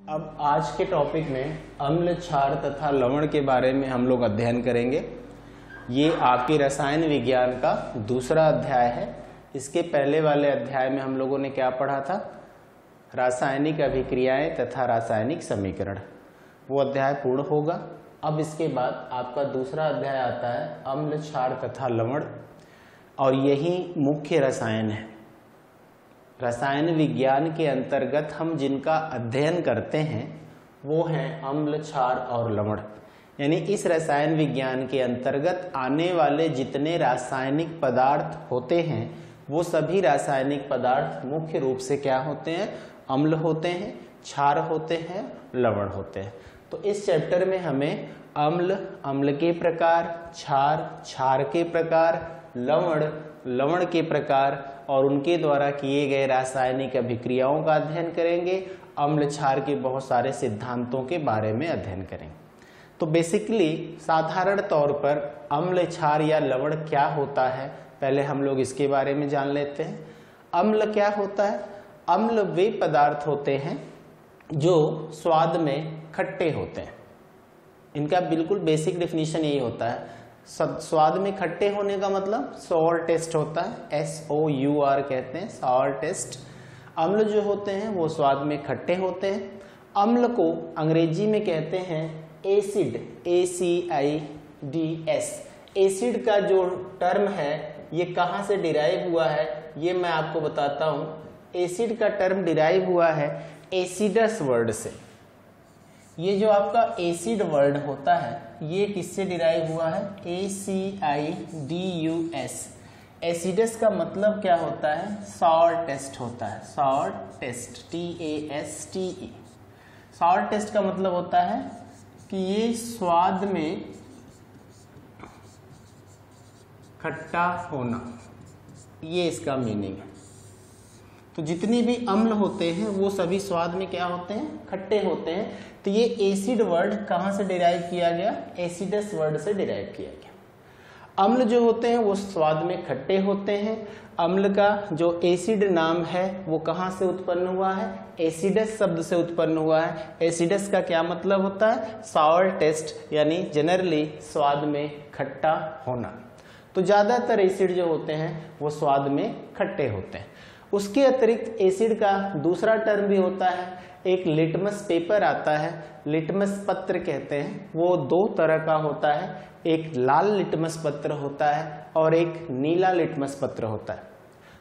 अब आज के टॉपिक में अम्ल, क्षार तथा लवण के बारे में हम लोग अध्ययन करेंगे। ये आपके रसायन विज्ञान का दूसरा अध्याय है। इसके पहले वाले अध्याय में हम लोगों ने क्या पढ़ा था? रासायनिक अभिक्रियाएं तथा रासायनिक समीकरण। वो अध्याय पूर्ण होगा। अब इसके बाद आपका दूसरा अध्याय आता है अम्ल, क्षार तथा लवण, और यही मुख्य रसायन है। रसायन विज्ञान के अंतर्गत हम जिनका अध्ययन करते हैं वो हैं अम्ल, क्षार और लवण। यानी इस रसायन विज्ञान के अंतर्गत आने वाले जितने रासायनिक पदार्थ होते हैं वो सभी रासायनिक पदार्थ मुख्य रूप से क्या होते हैं? अम्ल होते हैं, क्षार होते हैं, लवण होते हैं। तो इस चैप्टर में हमें अम्ल, अम्ल के प्रकार, क्षार, क्षार के प्रकार, लवण, लवण के प्रकार और उनके द्वारा किए गए रासायनिक अभिक्रियाओं का अध्ययन करेंगे। अम्ल, क्षार के बहुत सारे सिद्धांतों के बारे में अध्ययन करेंगे। तो बेसिकली साधारण तौर पर अम्ल, क्षार या लवण क्या होता है, पहले हम लोग इसके बारे में जान लेते हैं। अम्ल क्या होता है? अम्ल वे पदार्थ होते हैं जो स्वाद में खट्टे होते हैं। इनका बिल्कुल बेसिक डेफिनेशन यही होता है। स्वाद में खट्टे होने का मतलब सॉर टेस्ट होता है, SOUR कहते हैं, सॉर टेस्ट। अम्ल जो होते हैं वो स्वाद में खट्टे होते हैं। अम्ल को अंग्रेजी में कहते हैं एसिड, ACIDS। एसिड का जो टर्म है ये कहाँ से डिराइव हुआ है ये मैं आपको बताता हूँ। एसिड का टर्म डिराइव हुआ है एसिडस वर्ड से। ये जो आपका एसिड वर्ड होता है ये किससे डिराइव हुआ है? ACIDUS। एसिडस का मतलब क्या होता है? सॉर टेस्ट होता है, sour taste, TASTE। Sour taste का मतलब होता है कि ये स्वाद में खट्टा होना, ये इसका मीनिंग है। तो जितनी भी अम्ल होते हैं वो सभी स्वाद में क्या होते हैं? खट्टे होते हैं। तो ये एसिड वर्ड कहाँ से डिराइव किया गया? एसिडस वर्ड से डिराइव किया गया। अम्ल जो होते हैं वो स्वाद में खट्टे होते हैं। अम्ल का जो एसिड नाम है वो कहाँ से उत्पन्न हुआ है? एसिडस शब्द से उत्पन्न हुआ है। एसिडस का क्या मतलब होता है? सॉर टेस्ट, यानी जनरली स्वाद में खट्टा होना। तो ज्यादातर एसिड जो होते हैं वो स्वाद में खट्टे होते हैं। उसके अतिरिक्त एसिड का दूसरा टर्म भी होता है, एक लिटमस पेपर आता है, लिटमस पत्र कहते हैं। वो दो तरह का होता है, एक लाल लिटमस पत्र होता है और एक नीला लिटमस पत्र होता है।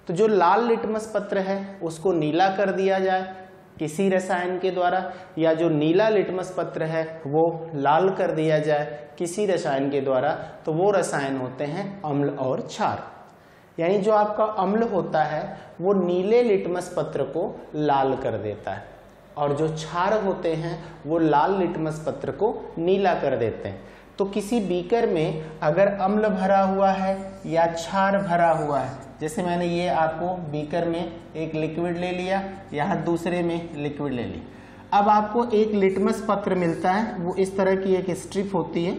तो जो लाल लिटमस पत्र है उसको नीला कर दिया जाए किसी रसायन के द्वारा, या जो नीला लिटमस पत्र है वो लाल कर दिया जाए किसी रसायन के द्वारा, तो वो रसायन होते हैं अम्ल और क्षार। यानी जो आपका अम्ल होता है वो नीले लिटमस पत्र को लाल कर देता है और जो क्षार होते हैं वो लाल लिटमस पत्र को नीला कर देते हैं। तो किसी बीकर में अगर अम्ल भरा हुआ है या क्षार भरा हुआ है, जैसे मैंने ये आपको बीकर में एक लिक्विड ले लिया, यहाँ दूसरे में लिक्विड ले ली। अब आपको एक लिटमस पत्र मिलता है, वो इस तरह की एक स्ट्रिप होती है।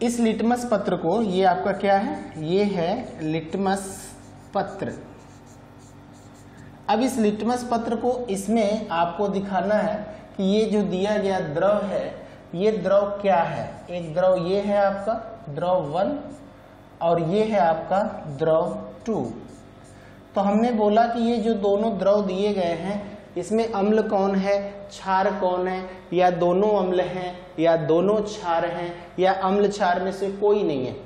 इस लिटमस पत्र को, ये आपका क्या है? ये है लिटमस पत्र। अब इस लिटमस पत्र को इसमें आपको दिखाना है कि ये जो दिया गया द्रव है ये द्रव क्या है। एक द्रव ये है आपका द्रव 1 और ये है आपका द्रव 2। तो हमने बोला कि ये जो दोनों द्रव दिए गए हैं इसमें अम्ल कौन है, क्षार कौन है, या दोनों अम्ल हैं या दोनों क्षार हैं या अम्ल क्षार में से कोई नहीं है।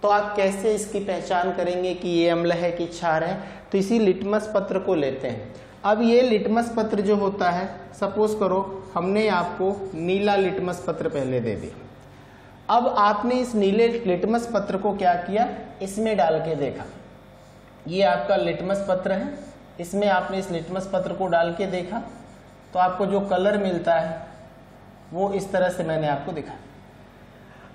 तो आप कैसे इसकी पहचान करेंगे कि ये अम्ल है कि क्षार है? तो इसी लिटमस पत्र को लेते हैं। अब ये लिटमस पत्र जो होता है, सपोज करो हमने आपको नीला लिटमस पत्र पहले दे दिया। अब आपने इस नीले लिटमस पत्र को क्या किया? इसमें डाल के देखा। ये आपका लिटमस पत्र है, इसमें आपने इस लिटमस पत्र को डाल के देखा तो आपको जो कलर मिलता है वो इस तरह से मैंने आपको दिखा।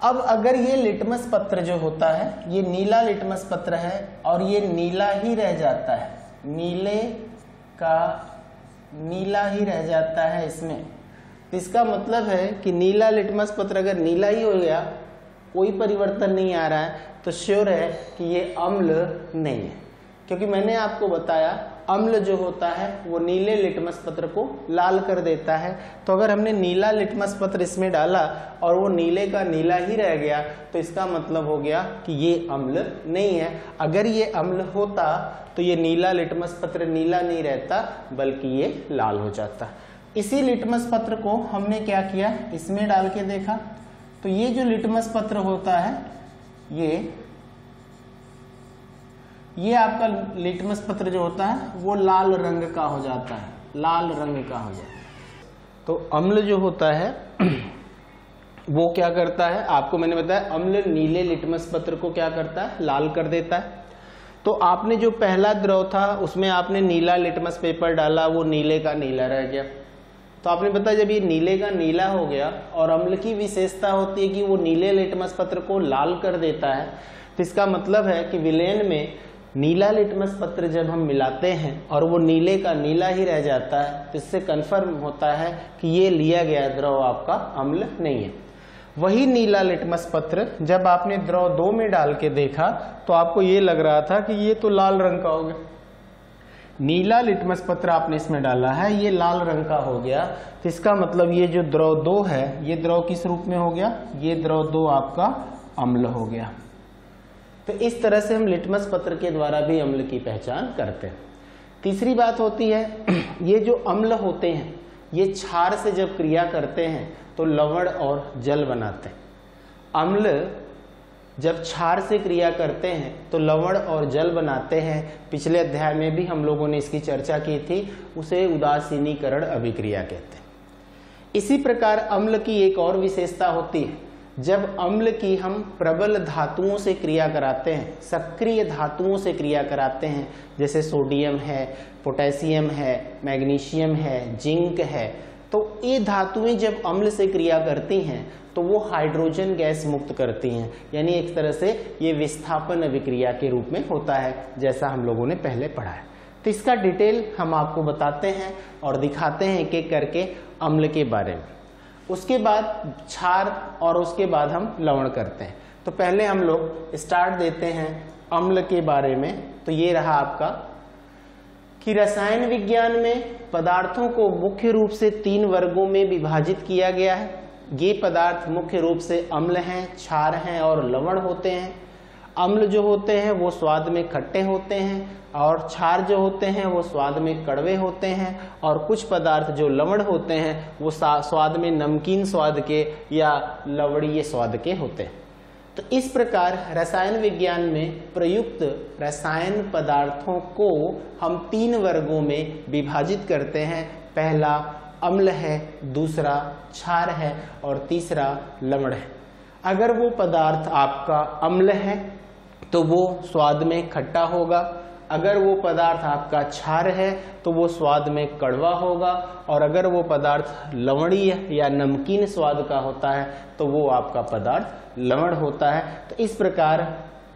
अब अगर ये लिटमस पत्र जो होता है ये नीला लिटमस पत्र है और ये नीला ही रह जाता है, नीले का नीला ही रह जाता है इसमें, तो इसका मतलब है कि नीला लिटमस पत्र अगर नीला ही हो गया, कोई परिवर्तन नहीं आ रहा है, तो श्योर है कि ये अम्ल नहीं है। क्योंकि मैंने आपको बताया अम्ल जो होता है वो नीले लिटमस पत्र को लाल कर देता है। तो अगर हमने नीला लिटमस पत्र इसमें डाला और वो नीले का नीला ही रह गया तो इसका मतलब हो गया कि ये अम्ल नहीं है। अगर ये अम्ल होता तो ये नीला लिटमस पत्र नीला नहीं रहता बल्कि ये लाल हो जाता। इसी लिटमस पत्र को हमने क्या किया, इसमें डाल के देखा तो ये जो लिटमस पत्र होता है ये आपका लिटमस पत्र जो होता है वो लाल रंग का हो जाता है, लाल रंग का हो जाता है। तो अम्ल जो होता है वो क्या करता है, आपको मैंने बताया अम्ल नीले लिटमस पत्र को क्या करता है, लाल कर देता है। तो आपने जो पहला द्रव था उसमें आपने नीला लिटमस पेपर डाला, वो नीले का नीला रह गया। तो आपने बताया जब ये नीले का नीला हो गया और अम्ल की विशेषता होती है कि वो नीले लिटमस पत्र को लाल कर देता है, तो इसका मतलब है कि विलयन में नीला लिटमस पत्र जब हम मिलाते हैं और वो नीले का नीला ही रह जाता है तो इससे कंफर्म होता है कि ये लिया गया द्रव आपका अम्ल नहीं है। वही नीला लिटमस पत्र जब आपने द्रव 2 में डाल के देखा तो आपको ये लग रहा था कि ये तो लाल रंग का हो गया। नीला लिटमस पत्र आपने इसमें डाला है, ये लाल रंग का हो गया, तो इसका मतलब ये जो द्रव 2 है ये द्रव किस रूप में हो गया, ये द्रव 2 आपका अम्ल हो गया। तो इस तरह से हम लिटमस पत्र के द्वारा भी अम्ल की पहचान करते हैं। तीसरी बात होती है ये जो अम्ल होते हैं ये क्षार से जब क्रिया करते हैं तो लवण और जल बनाते हैं। अम्ल जब क्षार से क्रिया करते हैं तो लवण और जल बनाते हैं। पिछले अध्याय में भी हम लोगों ने इसकी चर्चा की थी, उसे उदासीनीकरण अभिक्रिया कहते हैं। इसी प्रकार अम्ल की एक और विशेषता होती है, जब अम्ल की हम प्रबल धातुओं से क्रिया कराते हैं, सक्रिय धातुओं से क्रिया कराते हैं, जैसे सोडियम है, पोटेशियम है, मैग्नीशियम है, जिंक है, तो ये धातुएं जब अम्ल से क्रिया करती हैं तो वो हाइड्रोजन गैस मुक्त करती हैं, यानी एक तरह से ये विस्थापन अभिक्रिया के रूप में होता है, जैसा हम लोगों ने पहले पढ़ा है। तो इसका डिटेल हम आपको बताते हैं और दिखाते हैं एक एक करके अम्ल के बारे में। उसके बाद क्षार और उसके बाद हम लवण करते हैं। तो पहले हम लोग स्टार्ट देते हैं अम्ल के बारे में। तो ये रहा आपका कि रसायन विज्ञान में पदार्थों को मुख्य रूप से 3 वर्गों में विभाजित किया गया है। ये पदार्थ मुख्य रूप से अम्ल हैं, क्षार हैं और लवण होते हैं। अम्ल जो होते हैं वो स्वाद में खट्टे होते हैं और क्षार जो होते हैं वो स्वाद में कड़वे होते हैं, और कुछ पदार्थ जो लवण होते हैं वो स्वाद में नमकीन स्वाद के या लवणीय स्वाद के होते हैं। तो इस प्रकार रसायन विज्ञान में प्रयुक्त रसायन पदार्थों को हम 3 वर्गों में विभाजित करते हैं। पहला अम्ल है, दूसरा क्षार है और तीसरा लवण है। अगर वो पदार्थ आपका अम्ल है तो वो स्वाद में खट्टा होगा, अगर वो पदार्थ आपका क्षार है तो वो स्वाद में कड़वा होगा, और अगर वो पदार्थ लवणीय या नमकीन स्वाद का होता है तो वो आपका पदार्थ लवण होता है। तो इस प्रकार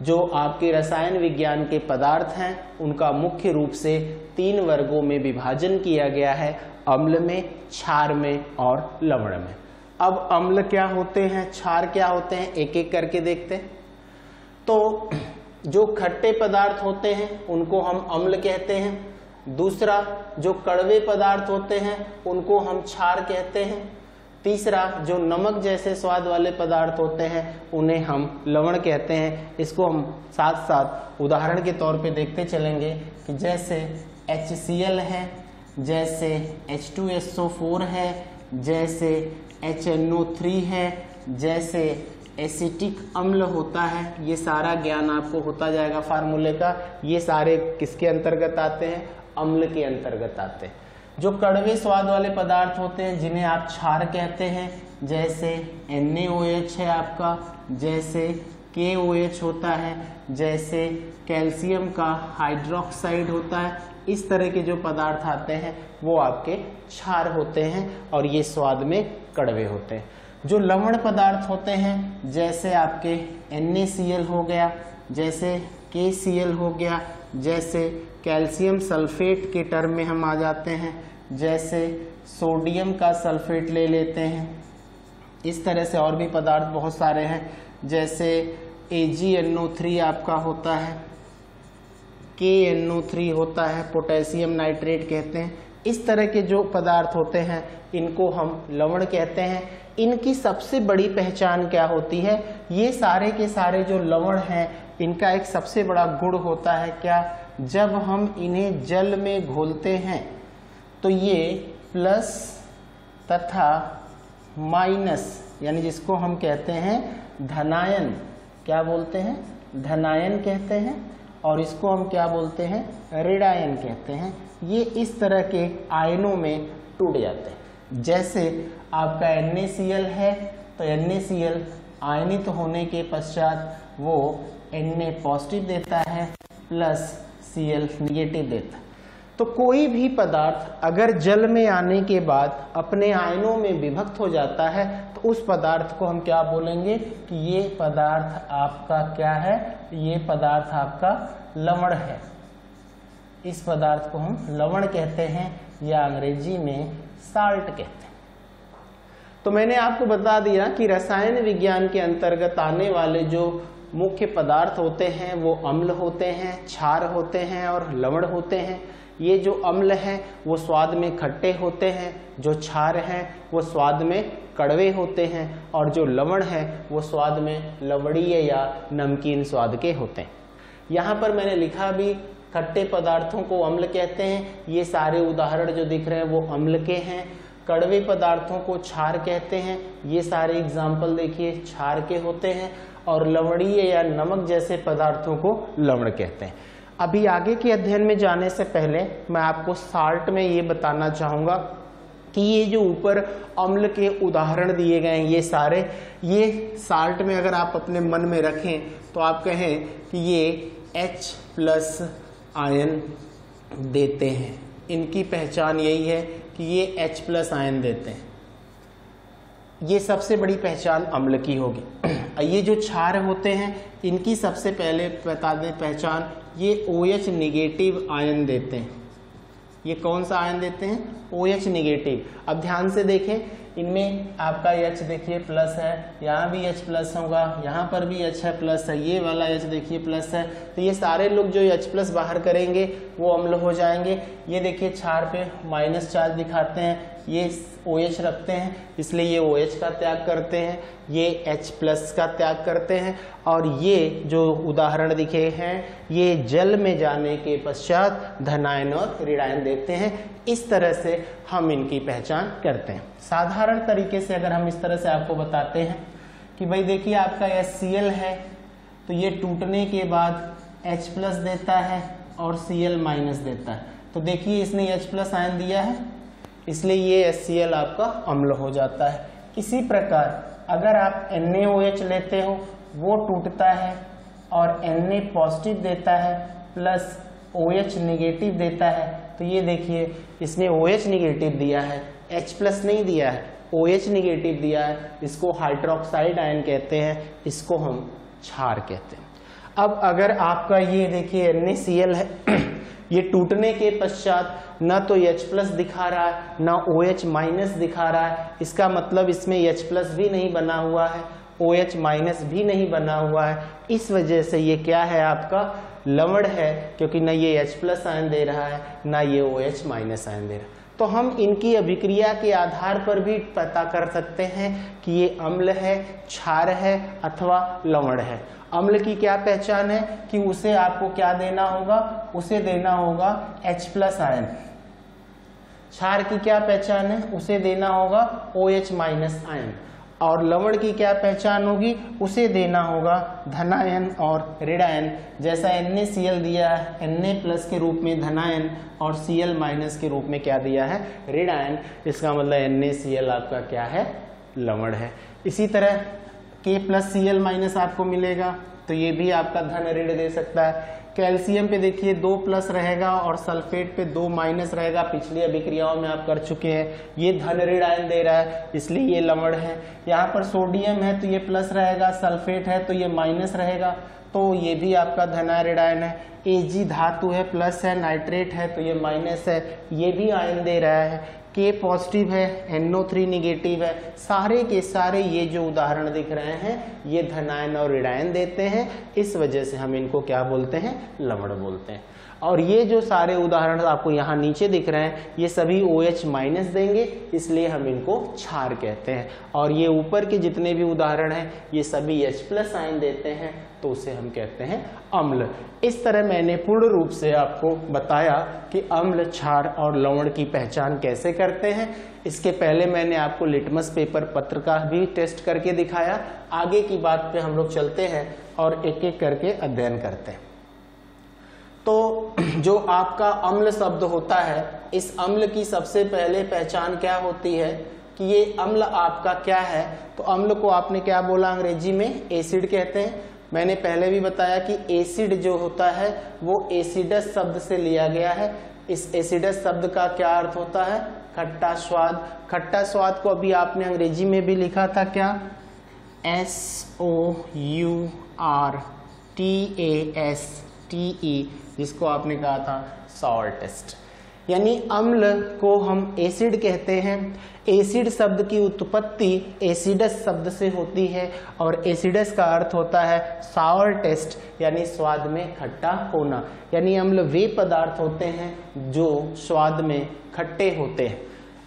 जो आपके रसायन विज्ञान के पदार्थ हैं उनका मुख्य रूप से 3 वर्गों में विभाजन किया गया है, अम्ल में, क्षार में और लवण में। अब अम्ल क्या होते हैं, क्षार क्या होते हैं, एक एक करके देखते हैं। तो जो खट्टे पदार्थ होते हैं उनको हम अम्ल कहते हैं। दूसरा जो कड़वे पदार्थ होते हैं उनको हम क्षार कहते हैं। तीसरा जो नमक जैसे स्वाद वाले पदार्थ होते हैं उन्हें हम लवण कहते हैं। इसको हम साथ साथ उदाहरण के तौर पे देखते चलेंगे कि जैसे HCl है, जैसे H2SO4 है, जैसे HNO3 है, जैसे एसिटिक अम्ल होता है। ये सारा ज्ञान आपको होता जाएगा फार्मूले का। ये सारे किसके अंतर्गत आते हैं, अम्ल के अंतर्गत आते हैं। जो कड़वे स्वाद वाले पदार्थ होते हैं जिन्हें आप क्षार कहते हैं, जैसे NaOH है आपका, जैसे KOH होता है, जैसे कैल्शियम का हाइड्रोक्साइड होता है, इस तरह के जो पदार्थ आते हैं वो आपके क्षार होते हैं और ये स्वाद में कड़वे होते हैं। जो लवण पदार्थ होते हैं जैसे आपके NaCl हो गया, जैसे KCl हो गया, जैसे कैल्शियम सल्फेट के टर्म में हम आ जाते हैं, जैसे सोडियम का सल्फेट ले लेते हैं। इस तरह से और भी पदार्थ बहुत सारे हैं, जैसे AgNO3 आपका होता है, KNO3 होता है, पोटेशियम नाइट्रेट कहते हैं। इस तरह के जो पदार्थ होते हैं इनको हम लवण कहते हैं। इनकी सबसे बड़ी पहचान क्या होती है, ये सारे के सारे जो लवण हैं इनका एक सबसे बड़ा गुण होता है क्या, जब हम इन्हें जल में घोलते हैं तो ये प्लस तथा माइनस, यानी जिसको हम कहते हैं धनायन, क्या बोलते हैं, धनायन कहते हैं, और इसको हम क्या बोलते हैं, ऋणायन कहते हैं। ये इस तरह के आयनों में टूट जाते हैं। जैसे आपका NaCl है तो NaCl आयनित होने के पश्चात वो Na पॉजिटिव देता है प्लस Cl निगेटिव देता है। तो कोई भी पदार्थ अगर जल में आने के बाद अपने आयनों में विभक्त हो जाता है तो उस पदार्थ को हम क्या बोलेंगे कि ये पदार्थ आपका क्या है, ये पदार्थ आपका लवण है। इस पदार्थ को हम लवण कहते हैं या अंग्रेजी में साल्ट कहते हैं। तो मैंने आपको बता दिया कि रसायन विज्ञान के अंतर्गत आने वाले जो मुख्य पदार्थ होते हैं वो अम्ल होते हैं, क्षार होते हैं और लवण होते हैं। ये जो अम्ल हैं वो स्वाद में खट्टे होते हैं, जो क्षार हैं वो स्वाद में कड़वे होते हैं, और जो लवण है वो स्वाद में लवणीय या नमकीन स्वाद के होते हैं। यहाँ पर मैंने लिखा भी, खट्टे पदार्थों को अम्ल कहते हैं। ये सारे उदाहरण जो दिख रहे हैं वो अम्ल के हैं। कड़वे पदार्थों को क्षार कहते हैं। ये सारे एग्जाम्पल देखिए क्षार के होते हैं। और लवणीय या नमक जैसे पदार्थों को लवण कहते हैं। अभी आगे के अध्ययन में जाने से पहले मैं आपको साल्ट में ये बताना चाहूँगा कि ये जो ऊपर अम्ल के उदाहरण दिए गए हैं ये सारे, ये साल्ट में अगर आप अपने मन में रखें तो आप कहें कि ये H+ आयन देते हैं। इनकी पहचान यही है कि ये H+ आयन देते हैं। ये सबसे बड़ी पहचान अम्ल की होगी। ये जो क्षार होते हैं इनकी सबसे पहले बता दें पहचान, ये OH निगेटिव आयन देते हैं। ये कौन सा आयन देते हैं, OH निगेटिव। अब ध्यान से देखें, इनमें आपका H देखिए प्लस है, यहाँ भी H+ होगा, यहाँ पर भी H है प्लस है, ये वाला H देखिए प्लस है। तो ये सारे लोग जो H+ बाहर करेंगे वो अम्ल हो जाएंगे। ये देखिए क्षार पे माइनस चार्ज दिखाते हैं, ये OH रखते हैं इसलिए ये OH का त्याग करते हैं, ये H+ का त्याग करते हैं। और ये जो उदाहरण दिखे हैं ये जल में जाने के पश्चात धनायन और ऋणायन देते हैं। इस तरह से हम इनकी पहचान करते हैं। साधारण तरीके से अगर हम इस तरह से आपको बताते हैं कि भाई देखिए आपका HCl है तो ये टूटने के बाद H+ देता है और Cl- देता है। तो देखिए इसने H+ आयन दिया है इसलिए ये HCl आपका अम्ल हो जाता है। इसी प्रकार अगर आप NaOH लेते हो वो टूटता है और Na पॉजिटिव देता है प्लस OH निगेटिव देता है। तो ये देखिए इसने OH निगेटिव दिया है, H+ नहीं दिया है, OH निगेटिव दिया है। इसको हाइड्रोक्साइड आयन कहते हैं, इसको हम क्षार कहते हैं। अब अगर आपका ये देखिए NaCl है ये टूटने के पश्चात न तो H+ दिखा रहा है ना OH- दिखा रहा है। इसका मतलब इसमें H+ भी नहीं बना हुआ है, OH- भी नहीं बना हुआ है। इस वजह से ये क्या है आपका लवण है, क्योंकि ना ये H+ आयन दे रहा है ना ये OH- आयन दे रहा है। तो हम इनकी अभिक्रिया के आधार पर भी पता कर सकते हैं कि ये अम्ल है, क्षार है अथवा लवण है। अम्ल की क्या पहचान है कि उसे आपको क्या देना होगा, उसे देना होगा H+ आयन। क्षार की क्या पहचान है, उसे देना होगा OH- आयन। और लवण की क्या पहचान होगी, उसे देना होगा धनायन और ऋणायन। जैसा NaCl दिया है Na+ के रूप में धनायन और Cl- के रूप में क्या दिया है, ऋणायन। इसका मतलब NaCl आपका क्या है, लवण है। इसी तरह K+Cl- आपको मिलेगा तो ये भी आपका धन ऋण दे सकता है। कैल्शियम पे देखिए 2+ रहेगा और सल्फेट पे 2- रहेगा। पिछली अभिक्रियाओं में आप कर चुके हैं। ये धन ऋण आयन दे रहा है इसलिए ये लवण है। यहाँ पर सोडियम है तो ये प्लस रहेगा, सल्फेट है तो ये माइनस रहेगा, तो ये भी आपका धनायन आयन है। Ag धातु है, प्लस है, नाइट्रेट है तो ये माइनस है, ये भी आयन दे रहा है। K पॉजिटिव है, NO3 निगेटिव है। सारे के सारे ये जो उदाहरण दिख रहे हैं ये धनायन और ऋणायन देते हैं। इस वजह से हम इनको क्या बोलते हैं, लवण बोलते हैं। और ये जो सारे उदाहरण आपको यहाँ नीचे दिख रहे हैं ये सभी OH माइनस देंगे, इसलिए हम इनको क्षार कहते हैं। और ये ऊपर के जितने भी उदाहरण हैं ये सभी H+ आयन देते हैं, तो उसे हम कहते हैं अम्ल। इस तरह मैंने पूर्ण रूप से आपको बताया कि अम्ल, क्षार और लवण की पहचान कैसे करते हैं। इसके पहले मैंने आपको लिटमस पेपर पत्र का भी टेस्ट करके दिखाया। आगे की बात पे हम लोग चलते हैं और एक एक करके अध्ययन करते हैं। तो जो आपका अम्ल शब्द होता है, इस अम्ल की सबसे पहले पहचान क्या होती है कि ये अम्ल आपका क्या है। तो अम्ल को आपने क्या बोला, अंग्रेजी में एसिड कहते हैं। मैंने पहले भी बताया कि एसिड जो होता है वो एसिडस शब्द से लिया गया है। इस एसिडस शब्द का क्या अर्थ होता है, खट्टा स्वाद। खट्टा स्वाद को अभी आपने अंग्रेजी में भी लिखा था क्या, SOURTASTE, जिसको आपने कहा था सॉल्टेस्ट। यानी अम्ल को हम एसिड कहते हैं। एसिड शब्द की उत्पत्ति एसिडस शब्द से होती है और एसिडस का अर्थ होता है सावर टेस्ट, यानी स्वाद में खट्टा होना। यानी अम्ल वे पदार्थ होते हैं जो स्वाद में खट्टे होते हैं।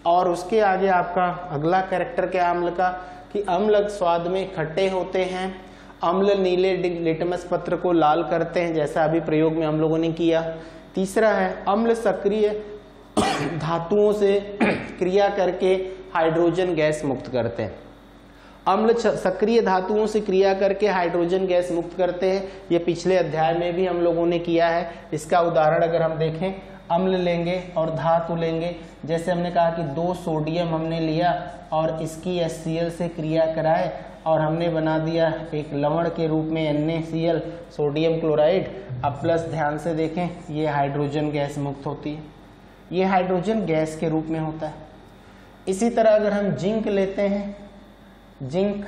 और उसके आगे आपका अगला कैरेक्टर क्या अम्ल का, कि अम्ल स्वाद में खट्टे होते हैं। अम्ल नीले लिटमस पत्र को लाल करते हैं, जैसा अभी प्रयोग में हम लोगों ने किया। तीसरा है अम्ल सक्रिय धातुओं से क्रिया करके हाइड्रोजन गैस मुक्त करते हैं। अम्ल सक्रिय धातुओं से क्रिया करके हाइड्रोजन गैस मुक्त करते हैं। ये पिछले अध्याय में भी हम लोगों ने किया है। इसका उदाहरण अगर हम देखें, अम्ल लेंगे और धातु लेंगे। जैसे हमने कहा कि 2 सोडियम हमने लिया और इसकी HCl से क्रिया कराए और हमने बना दिया एक लवण के रूप में NaCl, सोडियम क्लोराइड। अब प्लस ध्यान से देखें, ये हाइड्रोजन गैस मुक्त होती है, ये हाइड्रोजन गैस के रूप में होता है। इसी तरह अगर हम जिंक लेते हैं, जिंक,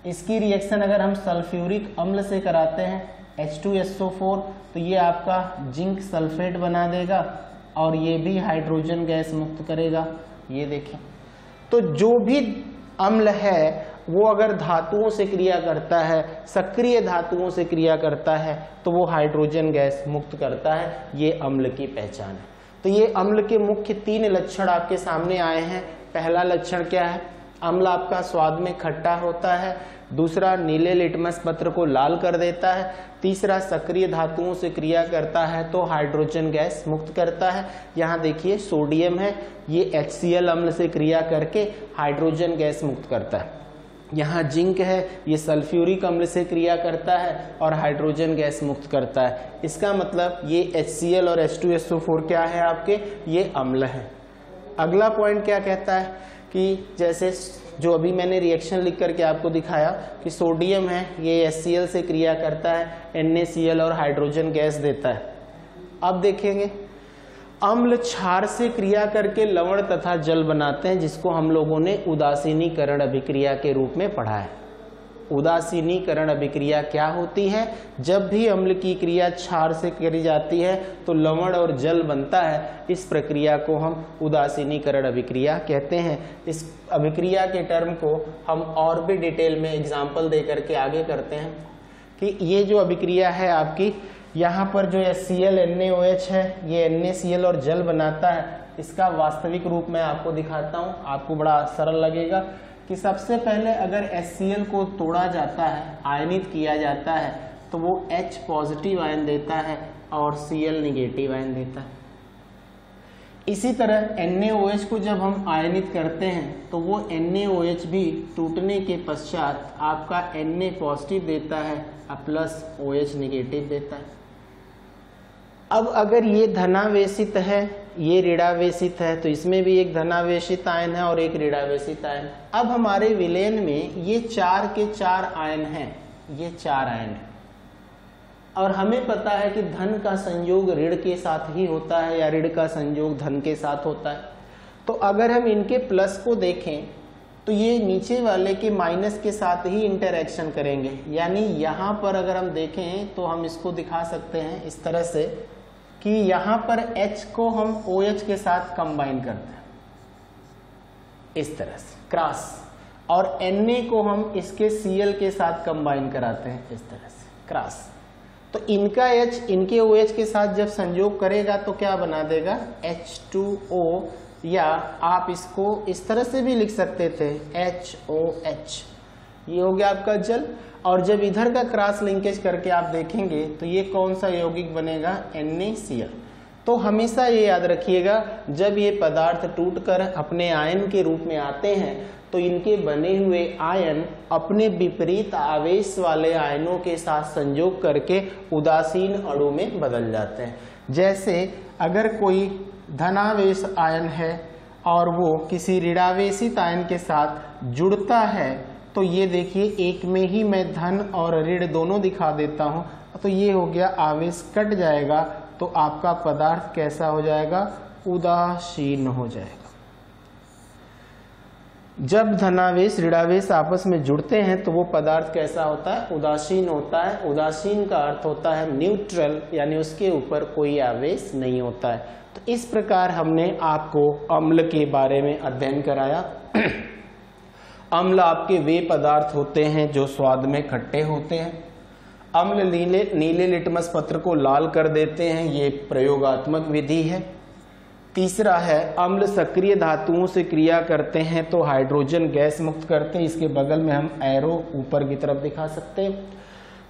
इसकी रिएक्शन अगर हम सल्फ्यूरिक अम्ल से कराते हैं H2SO4, तो ये आपका जिंक सल्फेट बना देगा और ये भी हाइड्रोजन गैस मुक्त करेगा। ये देखें, तो जो भी अम्ल है वो अगर धातुओं से क्रिया करता है, सक्रिय धातुओं से क्रिया करता है, तो वो हाइड्रोजन गैस मुक्त करता है। ये अम्ल की पहचान है। तो ये अम्ल के मुख्य 3 लक्षण आपके सामने आए हैं। पहला लक्षण क्या है, अम्ल आपका स्वाद में खट्टा होता है। दूसरा, नीले लिटमस पत्र को लाल कर देता है। तीसरा, सक्रिय धातुओं से क्रिया करता है तो हाइड्रोजन गैस मुक्त करता है। यहाँ देखिए सोडियम है, ये HCl अम्ल से क्रिया करके हाइड्रोजन गैस मुक्त करता है। यहाँ जिंक है, ये सल्फ्यूरिक अम्ल से क्रिया करता है और हाइड्रोजन गैस मुक्त करता है। इसका मतलब ये HCl और H2SO4 क्या है आपके, ये अम्ल है। अगला पॉइंट क्या कहता है कि जैसे जो अभी मैंने रिएक्शन लिख करके आपको दिखाया कि सोडियम है, ये HCl से क्रिया करता है, NaCl और हाइड्रोजन गैस देता है। अब देखेंगे, अम्ल क्षार से क्रिया करके लवण तथा जल बनाते हैं, जिसको हम लोगों ने उदासीनीकरण अभिक्रिया के रूप में पढ़ा है। उदासीनीकरण अभिक्रिया क्या होती है, जब भी अम्ल की क्रिया क्षार से करी जाती है तो लवण और जल बनता है। इस प्रक्रिया को हम उदासीनीकरण अभिक्रिया कहते हैं। इस अभिक्रिया के टर्म को हम और भी डिटेल में एग्जाम्पल दे करके आगे करते हैं कि ये जो अभिक्रिया है आपकी, यहाँ पर जो HCl NaOH है, ये NaCl और जल बनाता है। इसका वास्तविक रूप मैं आपको दिखाता हूँ, आपको बड़ा सरल लगेगा कि सबसे पहले अगर HCl को तोड़ा जाता है, आयनित किया जाता है, तो वो H पॉजिटिव आयन देता है और Cl निगेटिव आयन देता है। इसी तरह NaOH को जब हम आयनित करते हैं तो वो NaOH भी टूटने के पश्चात आपका Na पॉजिटिव देता है और प्लस OH निगेटिव देता है। अब अगर ये धनावेशित है, ये ऋणावेशित है, तो इसमें भी एक धनावेशित आयन है और एक ऋणावेशित आयन। अब हमारे विलयन में ये 4 के 4 आयन हैं, ये 4 आयन है और हमें पता है कि धन का संयोग ऋण के साथ ही होता है या ऋण का संयोग धन के साथ होता है। तो अगर हम इनके प्लस को देखें तो ये नीचे वाले के माइनस के साथ ही इंटरैक्शन करेंगे। यानी यहाँ पर अगर हम देखें तो हम इसको दिखा सकते हैं इस तरह से कि यहाँ पर H को हम OH के साथ कंबाइन करते हैं इस तरह से क्रॉस, और Na को हम इसके Cl के साथ कंबाइन कराते हैं इस तरह से क्रॉस। तो तो इनका H इनके OH के साथ जब संयोग करेगा तो क्या बना देगा H2O, या आप इसको इस तरह से भी लिख सकते थे HOH। ये हो गया आपका जल। और जब इधर का क्रॉस लिंकेज करके आप देखेंगे तो ये कौन सा यौगिक बनेगा NaCl। तो हमेशा ये याद रखिएगा, जब ये पदार्थ टूटकर अपने आयन के रूप में आते हैं तो इनके बने हुए आयन अपने विपरीत आवेश वाले आयनों के साथ संयोग करके उदासीन अणु में बदल जाते हैं। जैसे अगर कोई धनावेश आयन है और वो किसी ऋणावेशित आयन के साथ जुड़ता है, तो ये देखिए एक में ही मैं धन और ऋण दोनों दिखा देता हूं, तो ये हो गया आवेश कट जाएगा, तो आपका पदार्थ कैसा हो जाएगा, उदासीन हो जाएगा। जब धनावेश ऋणावेश आपस में जुड़ते हैं तो वो पदार्थ कैसा होता है, उदासीन होता है। उदासीन का अर्थ होता है न्यूट्रल, यानी उसके ऊपर कोई आवेश नहीं होता है। तो इस प्रकार हमने आपको अम्ल के बारे में अध्ययन कराया। अम्ल आपके वे पदार्थ होते हैं जो स्वाद में खट्टे होते हैं। अम्ल नीले लिटमस पत्र को लाल कर देते हैं, ये प्रयोगात्मक विधि है। तीसरा है अम्ल सक्रिय धातुओं से क्रिया करते हैं तो हाइड्रोजन गैस मुक्त करते हैं, इसके बगल में हम एरो ऊपर की तरफ दिखा सकते हैं।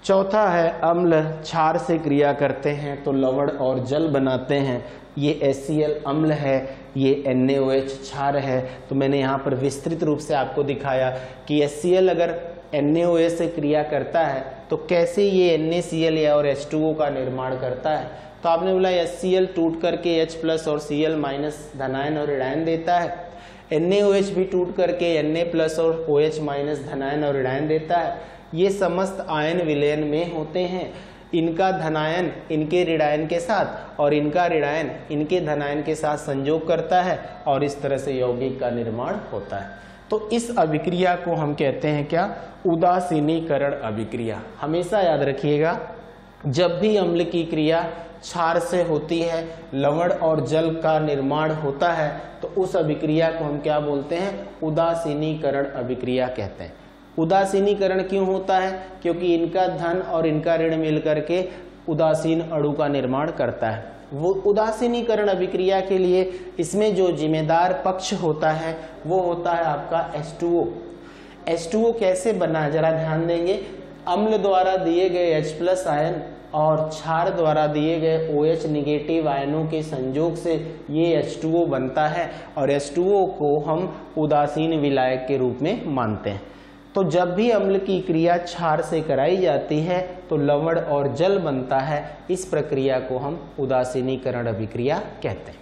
चौथा है अम्ल क्षार से क्रिया करते हैं तो लवण और जल बनाते हैं, ये HCl अम्ल है, ये NaOH क्षार है। तो मैंने यहाँ पर विस्तृत रूप से आपको दिखाया कि HCl अगर NaOH से क्रिया करता है तो कैसे ये NaCl या और H2O का निर्माण करता है। तो आपने बोला HCl टूट करके H+ और Cl- धनायन और ऋणायन देता है, NaOH भी टूट करके Na+ और OH- धनायन और ऋणायन देता है। ये समस्त आयन विलयन में होते हैं, इनका धनायन इनके ऋणायन के साथ और इनका ऋणायन इनके धनायन के साथ संयोग करता है और इस तरह से यौगिक का निर्माण होता है। तो इस अभिक्रिया को हम कहते हैं क्या, उदासीनीकरण अभिक्रिया। हमेशा याद रखिएगा, जब भी अम्ल की क्रिया क्षार से होती है, लवण और जल का निर्माण होता है, तो उस अभिक्रिया को हम क्या बोलते हैं, उदासीनीकरण अभिक्रिया कहते हैं। उदासीनीकरण क्यों होता है, क्योंकि इनका धन और इनका ऋण मिलकर के उदासीन अणु का निर्माण करता है। वो उदासीनीकरण अभिक्रिया के लिए इसमें जो जिम्मेदार पक्ष होता है वो होता है आपका H2O। H2O कैसे बना है जरा ध्यान देंगे। अम्ल द्वारा दिए गए H+ आयन और क्षार द्वारा दिए गए OH- आयनों के संयोग से ये H2O बनता है और H2O को हम उदासीन विलायक के रूप में मानते हैं। तो जब भी अम्ल की क्रिया क्षार से कराई जाती है तो लवण और जल बनता है। इस प्रक्रिया को हम उदासीनीकरण अभिक्रिया कहते हैं।